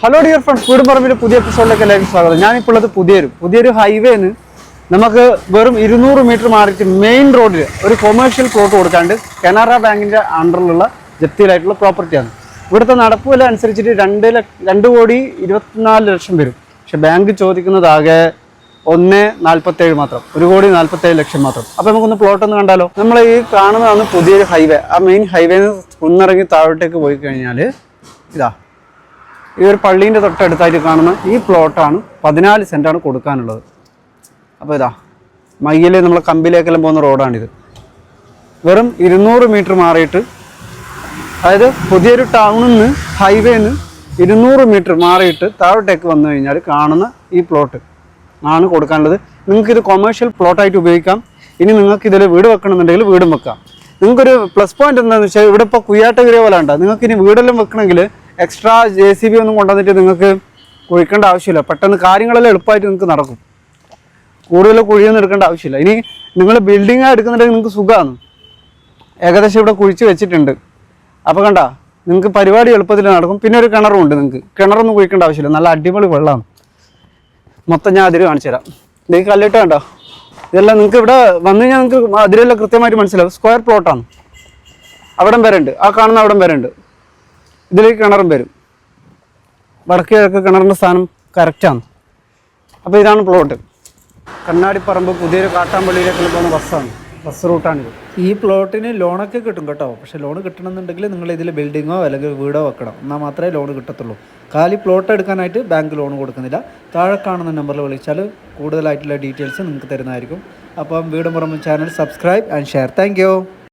Hello dear friends, വീടും പറമ്പിൻ്റെ പുതിയ എപ്പിസോഡിലേക്ക് എല്ലാവർക്കും സ്വാഗതം. ഞാനിപ്പോൾ ഉള്ളത് പുതിയൊരു ഹൈവേന്ന് നമുക്ക് വെറും 200 മീറ്റർ മാറിയിട്ട് മെയിൻ റോഡിൽ ഒരു കൊമേഴ്ഷ്യൽ പ്ലോട്ട് കൊടുക്കാണ്ട് കനറ ബാങ്കിൻ്റെ അണ്ടറിലുള്ള ജപ്തിയിലായിട്ടുള്ള പ്രോപ്പർട്ടിയാണ്. ഇവിടുത്തെ നടപ്പുവില അനുസരിച്ചിട്ട് 2,24,00,000 വരും. പക്ഷെ ബാങ്ക് ചോദിക്കുന്നത് ആകെ 1,47 മാത്രം, 1,47,00,000 മാത്രം. അപ്പോൾ നമുക്കൊന്ന് പ്ലോട്ട് ഒന്ന് കണ്ടാലോ. നമ്മൾ ഈ കാണുന്നതാണ് പുതിയൊരു ഹൈവേ. ആ മെയിൻ ഹൈവേന്ന് കുന്നിറങ്ങി താഴോട്ടേക്ക് പോയി കഴിഞ്ഞാൽ ഇതാ ഈ ഒരു പള്ളീൻ്റെ തൊട്ടടുത്തായിട്ട് കാണുന്ന ഈ പ്ലോട്ടാണ് 14 സെൻറ്റാണ് കൊടുക്കാനുള്ളത്. അപ്പോൾ ഇതാ മയ്യിൽ നമ്മൾ കമ്പിലേക്കെല്ലാം പോകുന്ന റോഡാണിത്. വെറും 200 മീറ്റർ മാറിയിട്ട്, അതായത് പുതിയൊരു ടൗണിൽ നിന്ന് ഹൈവേന്ന് 200 മീറ്റർ മാറിയിട്ട് താഴോട്ടേക്ക് വന്നു കഴിഞ്ഞാൽ കാണുന്ന ഈ പ്ലോട്ട് ആണ് കൊടുക്കാനുള്ളത്. നിങ്ങൾക്കിത് കൊമേഴ്ഷ്യൽ പ്ലോട്ടായിട്ട് ഉപയോഗിക്കാം. ഇനി നിങ്ങൾക്ക് ഇതിൽ വീട് വെക്കണമെന്നുണ്ടെങ്കിൽ വീടും വെക്കാം. നിങ്ങൾക്കൊരു പ്ലസ് പോയിന്റ് എന്താണെന്ന് വെച്ചാൽ ഇവിടെ ഇപ്പോൾ കുയ്യാട്ടഗിരി പോലെ ഉണ്ട്. നിങ്ങൾക്ക് ഇനി വീടെല്ലാം വെക്കണമെങ്കിൽ എക്സ്ട്രാ JCB ഒന്നും കൊണ്ടുവന്നിട്ട് നിങ്ങൾക്ക് കുഴിക്കേണ്ട ആവശ്യമില്ല. പെട്ടെന്ന് കാര്യങ്ങളെല്ലാം എളുപ്പമായിട്ട് നിങ്ങൾക്ക് നടക്കും. കൂടുതൽ കുഴിയൊന്നും എടുക്കേണ്ട ആവശ്യമില്ല. ഇനി നിങ്ങൾ ബിൽഡിംഗ് എടുക്കുന്നുണ്ടെങ്കിൽ നിങ്ങൾക്ക് സുഖമാണ്. ഏകദേശം ഇവിടെ കുഴിച്ച് വെച്ചിട്ടുണ്ട്. അപ്പോൾ കണ്ട നിങ്ങൾക്ക് പരിപാടി എളുപ്പത്തിൽ നടക്കും. പിന്നെ ഒരു കിണറും ഉണ്ട്. നിങ്ങൾക്ക് കിണറൊന്നും കുഴിക്കേണ്ട ആവശ്യമില്ല. നല്ല അടിപൊളി വെള്ളമാണ്. മൊത്തം ഞാൻ അതിര് കാണിച്ചു തരാം. ഇത് കല്ലിട്ട് കണ്ടോ, ഇതെല്ലാം നിങ്ങൾക്ക് ഇവിടെ വന്നു കഴിഞ്ഞാൽ നിങ്ങൾക്ക് അതിരെല്ലാം കൃത്യമായിട്ട് മനസ്സിലാവും. സ്ക്വയർ പ്ലോട്ടാണ്. അവിടം വരെ ഉണ്ട്, ആ കാണുന്ന അവിടം വരെ ഉണ്ട്. ഇതിലേക്ക് കിണറും വരും. വടക്ക് കിഴക്ക് കിണറിൻ്റെ സ്ഥാനം കറക്റ്റാണ്. അപ്പോൾ ഇതാണ് പ്ലോട്ട്. കണ്ണാടിപ്പറമ്പ് പുതിയൊരു കാട്ടാമ്പള്ളിയിലേക്ക് പോകുന്ന ബസ് റൂട്ടാണിത്. ഈ പ്ലോട്ടിന് ലോണൊക്കെ കിട്ടും കേട്ടോ. പക്ഷേ ലോൺ കിട്ടണമെന്നുണ്ടെങ്കിൽ നിങ്ങൾ ഇതിൽ ബിൽഡിങ്ങോ അല്ലെങ്കിൽ വീടോ വെക്കണം, എന്നാൽ മാത്രമേ ലോൺ കിട്ടത്തുള്ളൂ. കാലി പ്ലോട്ട് എടുക്കാനായിട്ട് ബാങ്ക് ലോൺ കൊടുക്കുന്നില്ല. താഴെ കാണുന്ന നമ്പറിൽ വിളിച്ചാൽ കൂടുതലായിട്ടുള്ള ഡീറ്റെയിൽസ് നിങ്ങൾക്ക് തരുന്നതായിരിക്കും. അപ്പം വീടും പറമ്പും channel subscribe and share. Thank you.